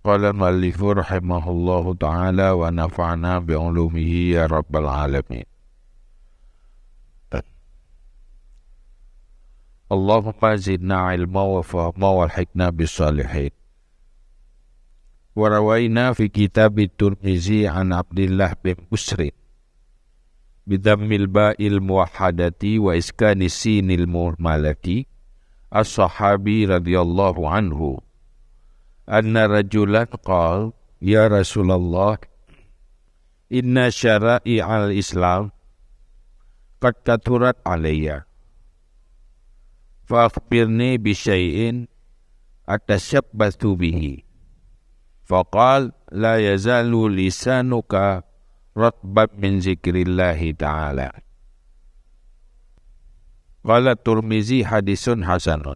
Qala al-muallifu rahimahullahu ta'ala wa nafa'na bi'ulumihi ya rabbal alamin. Allahumma zidna ilma wa fahma wa alhiqna bis-salihin. Wa rawayna fi kitab Tirmizi an Abdullah bin Busrin bidammil ba'il muwahhadati wa iskani sinil muhmalati as-sahabi radhiyallahu anhu anna rajulan qala ya Rasulullah inna syara'i al-Islam qad katurat alayya fa akhbirni bi syai'in atashabbathu bihi faqal la yazalu lisanuka ratban min zikrillahi ta'ala. Qala Tirmizi hadisun hasanun.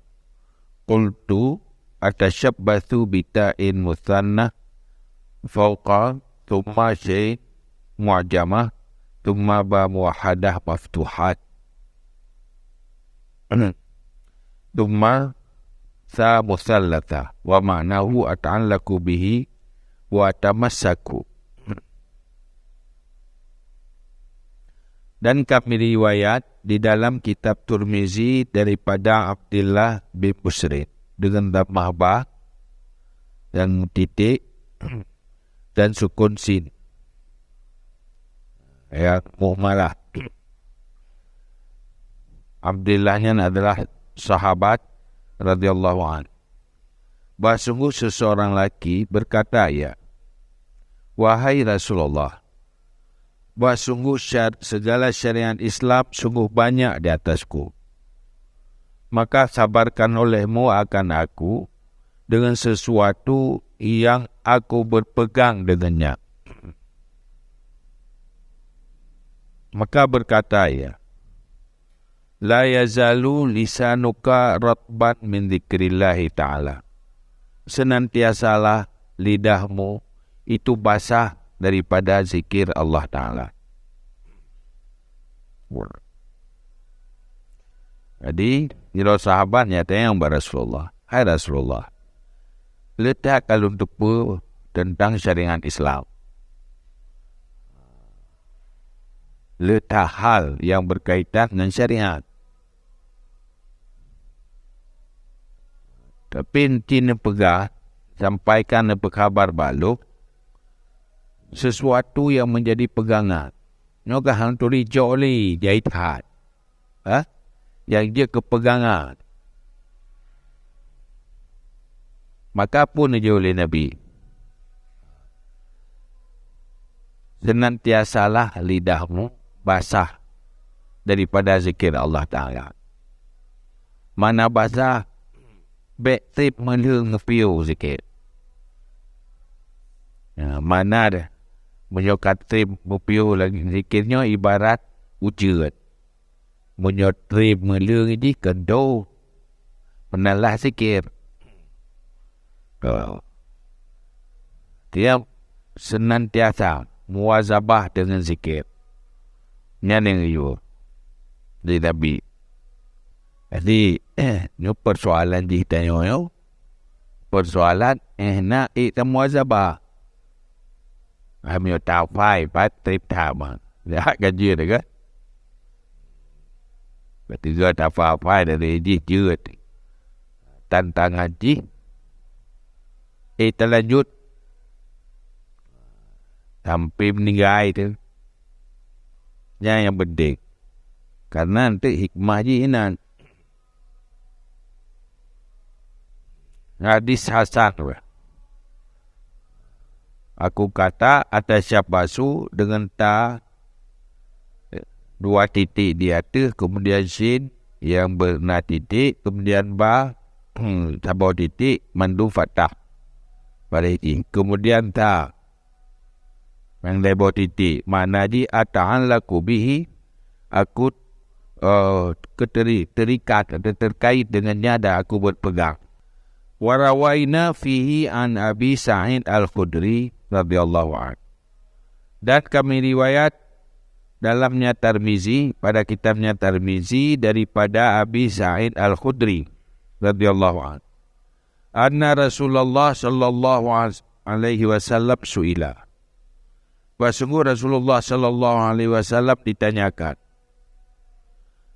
Qultu atashabbathu bita'in muthanna fawqa thumma syai' mu'jamah thumma ba muwahadah maftuhat thumma sa musallata wa ma'nahu ata'allaku bihi wa tamassaku. Dan kami riwayat di dalam kitab Tirmizi daripada Abdullah bin Busrin dengan dhammah ba dan titik dan sukun sin yang muhmalah. Abdullahnya adalah sahabat radhiyallahu anhu. Bahawa sungguh seseorang laki berkata, ya, wahai Rasulullah, bahawa sungguh segala syariat Islam sungguh banyak di atasku. Maka sabarkan olehmu akan aku dengan sesuatu yang aku berpegang dengannya. Maka berkata ia, la yazalu lisanuka ratban min dzikrillahi ta'ala. Senantiasalah lidahmu itu basah daripada zikir Allah Ta'ala. Jadi, bila sahabatnya tanya kepada Rasulullah, hai Rasulullah, letak kalau untuk tentang syariat Islam. Letak hal yang berkaitan dengan syariat. Tapi nanti pegang, sampaikan kabar balik, sesuatu yang menjadi pegangan. Nyoga hang tu rijoli jaitan. Yang dia kepegangan. Maka pun aja oleh Nabi. Senantiasalah lidahmu basah daripada zikir Allah Ta'ala. Mana basah, bektip melung ngepiu zikir. Mana ada menyokatrib mupiu lagi zikirnya ibarat ujian. Menyotrib melung ini kendo menalah zikir. Dia senantiasa muwazabah dengan zikir. Ini yang you di Nabi. Jadi ni persoalan di tanya yo. Persoalan nak kita muwazabah. Kami tahu fai trip tama. Lihat gaji dia kan. Ketiga tak fai dari dia jeut. Tantangan ji. Terlanjut sampai meninggal itu. Yang penting. Karena nanti hikmah ji inan. Hadis hasan. Aku kata atas syabasu dengan ta dua titik di atas, kemudian sin yang berna titik, kemudian ba tabau titik mandu fathah pada ini. Kemudian ta yang lebih titik mana di ata'allaku bihi, aku terikat atau terkait dengannya dan aku berpegang. Warawaina fihi an Abi Sa'id Al-Khudri radhiyallahu anhu. Dan kami riwayat dalamnya Tirmizi, pada kitabnya Tirmizi daripada Abi Sa'id Al-Khudri radhiyallahu anhu. Anna Rasulullah sallallahu alaihi wasallam suila. Sungguh Rasulullah sallallahu alaihi wasallam ditanyakan,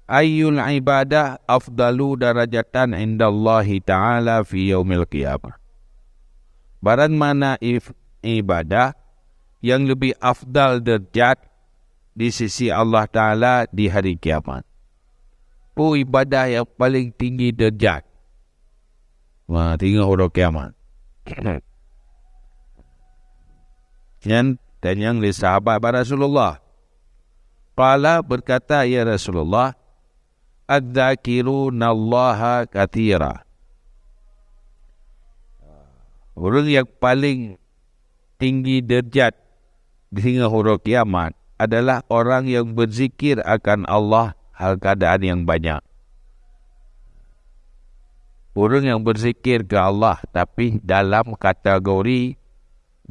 ayyul ibadah afdalu darajatan indallahi ta'ala fi yaumil qiyamah. Barang mana ibadah yang lebih afdal derajat di sisi Allah Ta'ala di hari kiamat. Ibadah yang paling tinggi derajat. Tinggal huruf kiamat. Yang li sahabat Rasulullah. Qala berkata, ya Rasulullah, adzakiruna Allaha katsira. Orang yang paling tinggi derajat hingga huruf kiamat adalah orang yang berzikir akan Allah hal keadaan yang banyak. Orang yang berzikir ke Allah tapi dalam kategori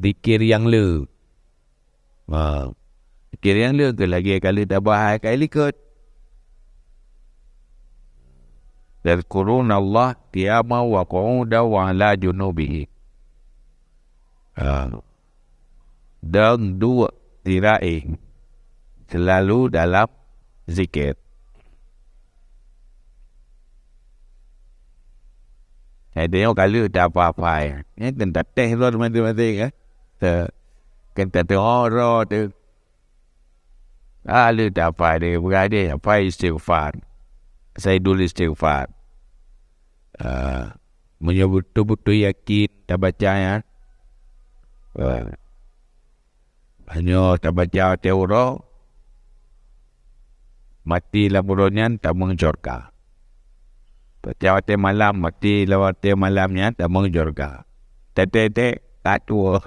zikir yang le. Zikir yang le ke lagi kali dah bahas kali ikut. Yadhkuruna Allah qiyaman wa qu'udan wa ala junubihi. Dan dua tirai selalu dalam zikir. Saya tengok kalau tak apa-apa. Ini tentang teh tu masing-masing. Kena terhoror tu. Lalu tak apa dia. Berada apa istighfar. Saya dulu istighfar. Menyebut betul-betul yakin tak baca ya. Hanya tak baca teori. Mati laporannya tak mengjorka. Baca waktu malam, mati waktu malamnya tak mengjorka. Tete tak tua.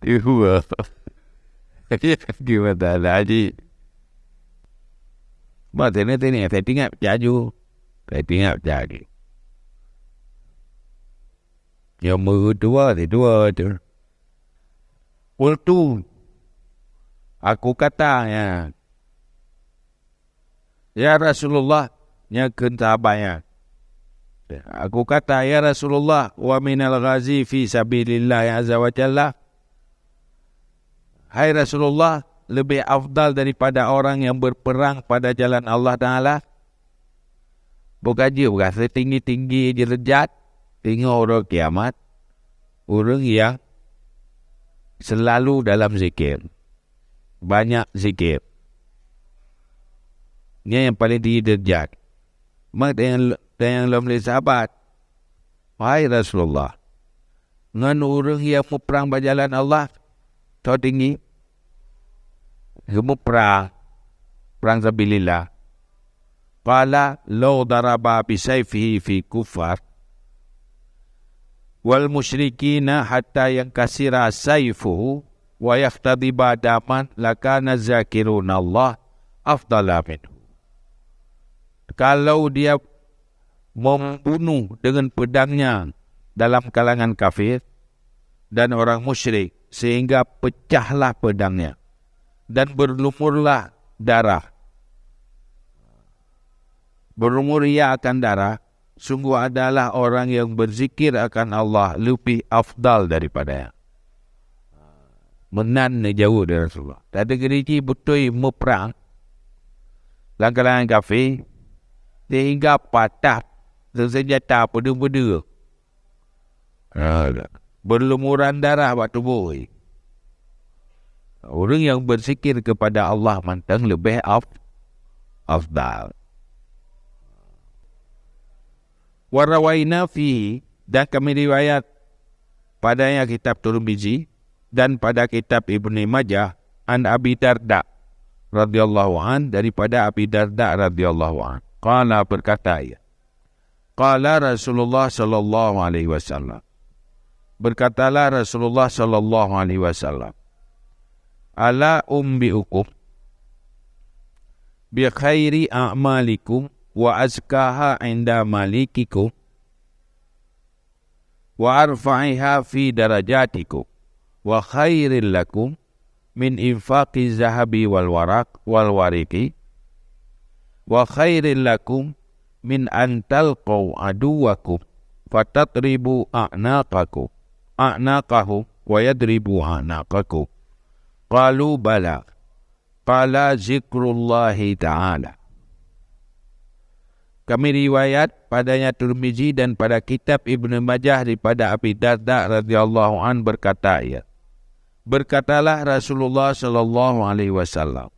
Tua. Gimana lagi? Masa ni saya tinggal jaju. Saya tinggal jadi. Yang tua tu. Waktu aku kata ya Rasulullah, nya kentabanya. Aku kata, ya Rasulullah, wa minal ghazi fi sabilillah azza wa jalla. Hai Rasulullah, lebih afdal daripada orang yang berperang pada jalan Allah Ta'ala. Bukan je berasa tinggi-tinggi derajat. Tengok orang kiamat. Orang yang selalu dalam zikir. Banyak zikir. Ini yang paling tinggi derajat. Maka yang lemah sahabat. Wahai Rasulullah. Dengan orang yang berperang pada jalan Allah. Tahu tinggi. Semua perang sabilillah. Qala law daraba bisayfihi fi kufar wal musyrikina hatta yang kasira sayfuhu wa yaftadiba daman lakana zakiruna Allah afdala minhu. Kalau dia membunuh dengan pedangnya dalam kalangan kafir dan orang musyrik sehingga pecahlah pedangnya dan berlumurlah darah. Berumur ia akan darah, sungguh adalah orang yang berzikir akan Allah lebih afdal daripadanya. Menan jauh dari Rasulullah. Tadi geriji betul meperang dalam kalangan kafir sehingga patah senjata benda-benda. Berlumuran darah buat tubuh. Orang yang berzikir kepada Allah mantang lebih afdal. Warawaina fihi, dan kami riwayat padanya kitab Tirmizi dan pada kitab Ibnu Majah an Abi Darda radhiyallahu an, daripada Abi Darda radhiyallahu an. Qala berkata ia. Qala Rasulullah sallallahu alaihi wasallam. Berkatalah Rasulullah sallallahu alaihi wasallam. Ala umbiukum bi khairi a'malikum wa azkaha inda malikikum wa arfa'iha fi darajatikum wa khairil lakum min infaqi zahabi wal warak wal wariki wa khairil lakum min an talqaw aduwakum fatadribu a'naqahu wa yadribu a'naqakum. Qalu bala. Qala zikrullahi ta'ala. Kami riwayat padanya Tirmizi dan pada kitab Ibnu Majah daripada Abi Darda radhiyallahu an berkata, ya, berkatalah Rasulullah sallallahu alaihi wasallam,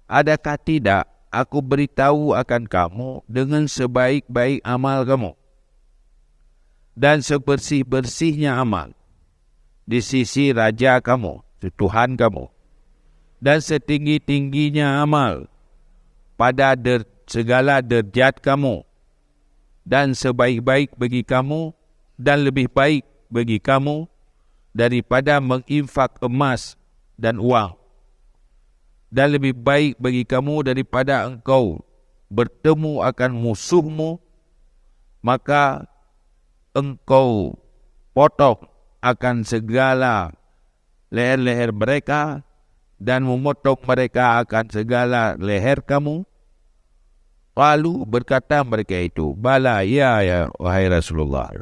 adakah tidak aku beritahu akan kamu dengan sebaik-baik amal kamu dan sebersih-bersihnya amal di sisi raja kamu, Tuhan kamu, dan setinggi-tingginya amal pada segala derajat kamu, dan sebaik-baik bagi kamu dan lebih baik bagi kamu daripada menginfak emas dan uang, dan lebih baik bagi kamu daripada engkau bertemu akan musuhmu, maka engkau potong akan segala leher-leher mereka dan memotong mereka akan segala leher kamu. Lalu berkata mereka itu, bala, ya wahai Rasulullah.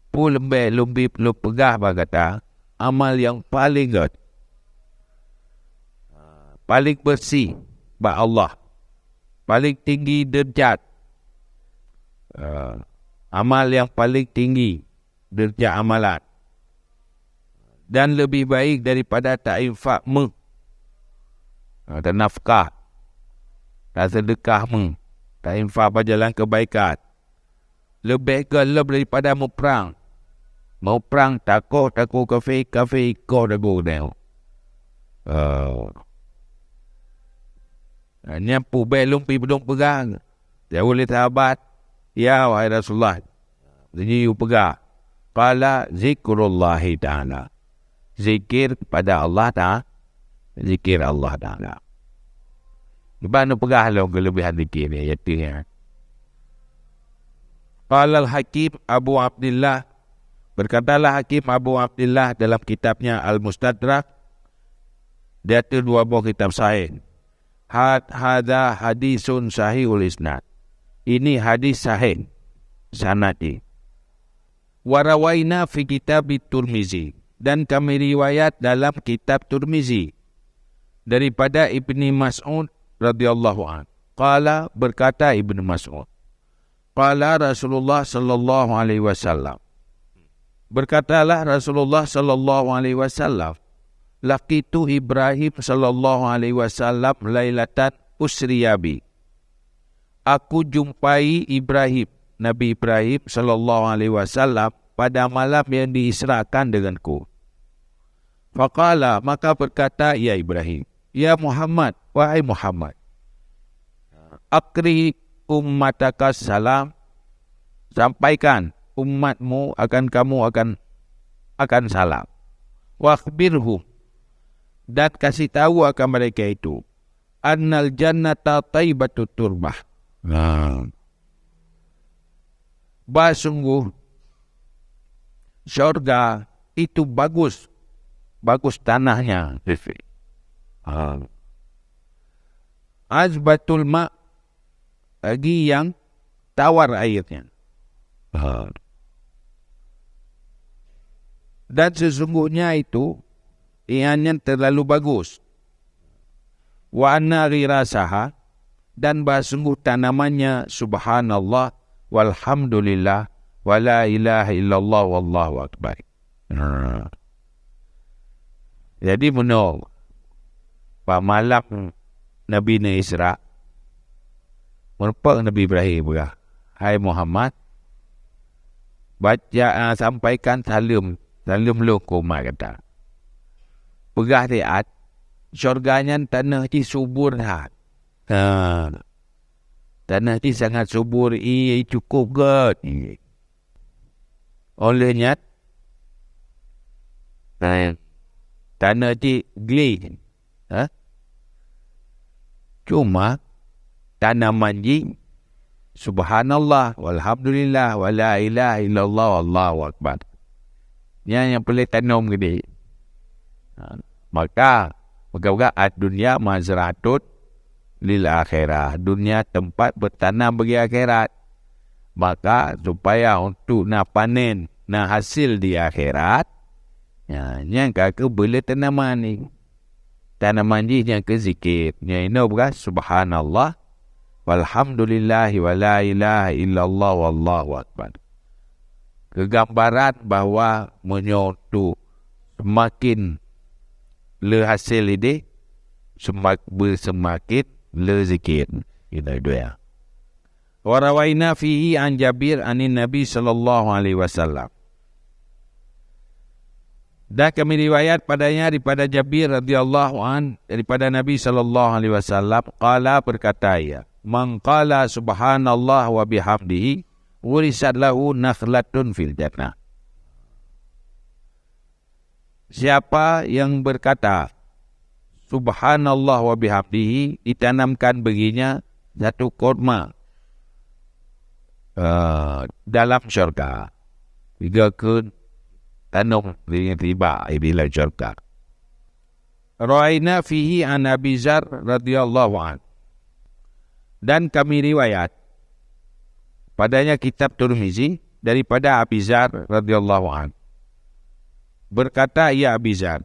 Pun lebih pegah berkata, amal yang paling bersih bagi Allah, paling tinggi derajat, amal yang paling tinggi derajat amalan, dan lebih baik daripada tak infak dan nafkah, tak sedekah tak infak pada jalan kebaikan. Lebih gelap daripada mau perang takut kafir ikut takut dia. Nyampu belum pegang. Dia boleh sahabat, ya wahai Rasulullah, jadi you pegang. Qala zikrullahi ta'ala, zikir kepada Allah Ta'ala, zikir Allah Ta'ala. Lepas tu pegah lah kelebihan zikir ni, yaitu. Qala al-Hakim Abu Abdillah, berkatalah Hakim Abu Abdillah dalam kitabnya Al-Mustadrak, dia tu dua buah kitab sahih. Hadza hadisun sahihul isnad. Ini hadis sahih sanadi. Wa rawaina fi kitab Tirmizi, dan kami riwayat dalam kitab Tirmizi daripada Ibni Mas'ud radhiyallahu an. Qala, berkata Ibnu Mas'ud, qala Rasulullah sallallahu alaihi wasallam, berkatalah Rasulullah sallallahu alaihi wasallam, laqitu Ibrahim sallallahu alaihi wasallam lailatan usriyabi. Aku jumpai Ibrahim, Nabi Ibrahim sallallahu alaihi wasallam pada malam yang diisrakan denganku. Faqala, maka berkata ya Ibrahim, ya Muhammad, wahai Muhammad, akri ummataka salam, sampaikan umatmu kamu akan salam. Wakhbirhum, dan kasih tahu akan mereka itu, annal jannata taibatut turbah. Sungguh syurga itu bagus tanahnya. Azbatul ma, lagi yang tawar airnya. Dan sesungguhnya itu ianya terlalu bagus. Wa anna rirasaha, dan sungguh tanamannya subhanallah walhamdulillah wa la ilaha illallah wallahu akbar. Jadi menurut malam Nabi Isra, merupakan Nabi Ibrahim berkata, hai Muhammad, baca sampaikan salam lu ke umat kata. Pegah riat, syurganya tanah di subur hat. Tanah di sangat subur, cukup kot. Olehnya tanah di geli. Cuma tanaman ji subhanallah walhamdulillah wa la ilaha illallah wallahu akbar. Yang boleh tanam gede. Maka ad-dunya mazratut lil akhirah. Dunia tempat bertanam bagi akhirat. Maka supaya untuk nak panen, nak hasil di akhirat, yang kakak boleh tanaman ni. Tanaman ni yang ke zikir. Yang ini bukan subhanallah, walhamdulillahi wa la ilaha illallah wallahu akbar. Kegambaran bahawa menyotu semakin le hasil ini, semakin le zikir. Kita dua. Warawaina fihi an Jabir anin Nabi sallallahu alaihi wasallam. Dan kami riwayat padanya daripada Jabir radhiyallahu an daripada Nabi sallallahu alaihi wasallam qala berkata ia, man qala subhanallah wa bihamdihi urisat lahu nakhlatun fil jannah. Siapa yang berkata subhanallah wa bihamdihi, ditanamkan baginya satu kurma dalam syurga. Tiga ke tanam dengan tiba bila syurga. Rawaina fihi an Abi Zar radhiyallahu an. Dan kami riwayat padanya kitab Tirmizi daripada Abi Zar radhiyallahu an. Berkata ia Abi Zar,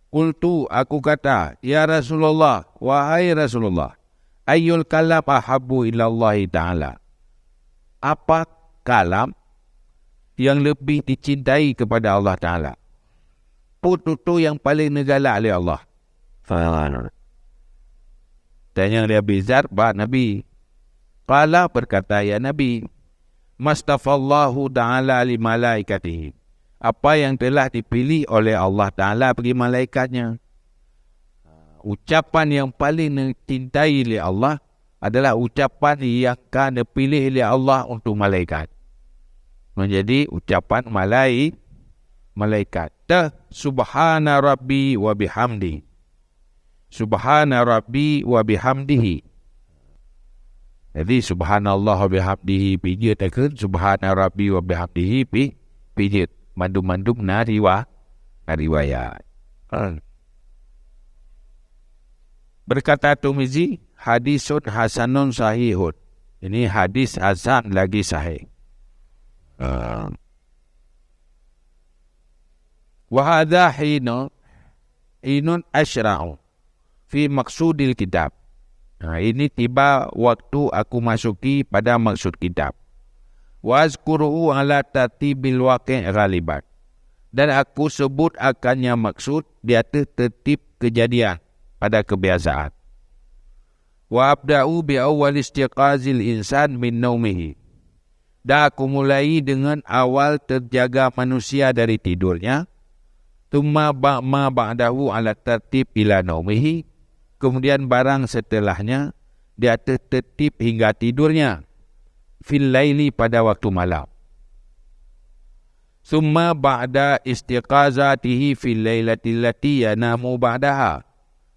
qultu, aku kata, ya Rasulullah, wahai Rasulullah, ayyul kalam ahabbu ila Allah Ta'ala. Apa kalam yang lebih dicintai kepada Allah Ta'ala? Putu yang paling negala oleh Allah. Tanya dia Bizar, bah Nabi. Qala berkata, ya Nabi, mastafallahu ta'ala li malaikatihi. Apa yang telah dipilih oleh Allah Ta'ala bagi malaikatnya. Ucapan yang paling dicintai oleh Allah adalah ucapan yang akan dipilih oleh Allah untuk malaikat. Menjadi ucapan malaikat. Subhana Rabbi wa bihamdi. Subhana Rabbi wa bihamdihi. Jadi subhanallah wa bihamdihi pijit akan subhana Rabbi wa bihamdihi pijit. Mandum-mandum riwayat. Berkata Tirmizi, hadisun hasanun sahihun. Ini hadis hasan lagi sahih. Wa hadha hinun asyra'u fi maksudil kitab. Ini tiba waktu aku masuki pada maksud kitab. Wa azkuruhu ala tartibil waqi' ghaliban. Dan aku sebut akannya maksud di atas tertib kejadian pada kebiasaan. Wa abda'u bi awwal istiqazil insan min naumihi. Dan aku mulai dengan awal terjaga manusia dari tidurnya. Tumma ma ba'dahu ala tertib ila naumihi. Kemudian barang setelahnya di atas tertib hingga tidurnya. Fil laili pada waktu malam. Summa ba'da istiqazatihi fil lailati allati yanamu ba'daha.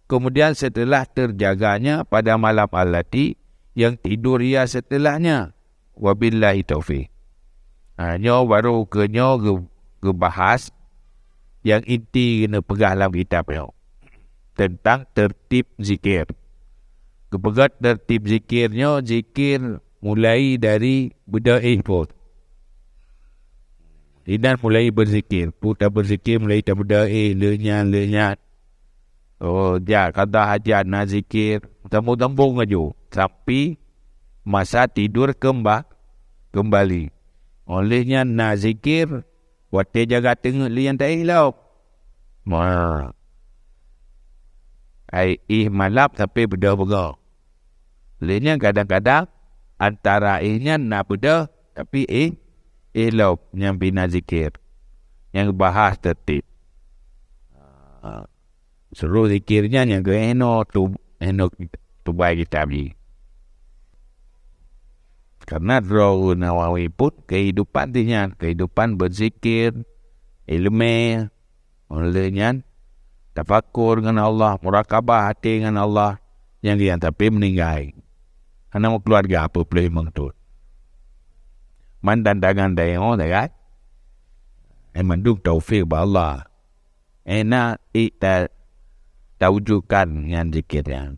Kemudian setelah terjaganya pada malam allati yang tidur ia setelahnya. Wabillahi taufiq. Nyo baru ke bahas yang inti kena pegang dalam kitab nyo tentang tertib zikir. Kepegat tertib zikirnya, zikir mulai dari berdaih pun. Dan mulai berzikir. Putar berzikir mulai tak berdaih. Lenyat. Oh, dia kata hajat nak zikir. Tembung-tembung aja. Sampai masa tidur kembali. Olehnya nak zikir. Waktu jaga tengok li yang tak hilap. Malap sampai berdah-berdah. Olehnya kadang-kadang antara ihnya nak berdah, tapi elok yang bina zikir. Yang bahas tertib. Suruh zikirnya yang ke tu baik kita beri. Karena Draw Nawawi pun kehidupan dia, kehidupan berzikir, ilmu, olehnya tafakur dengan Allah, murakabah hati dengan Allah, yang dia tapi meninggal. Karena mau keluarga apa boleh mengatur. Mandan tangan dayo kan. Manduk taufik ba Allah. Enak kita tawujukan yang zikirnya.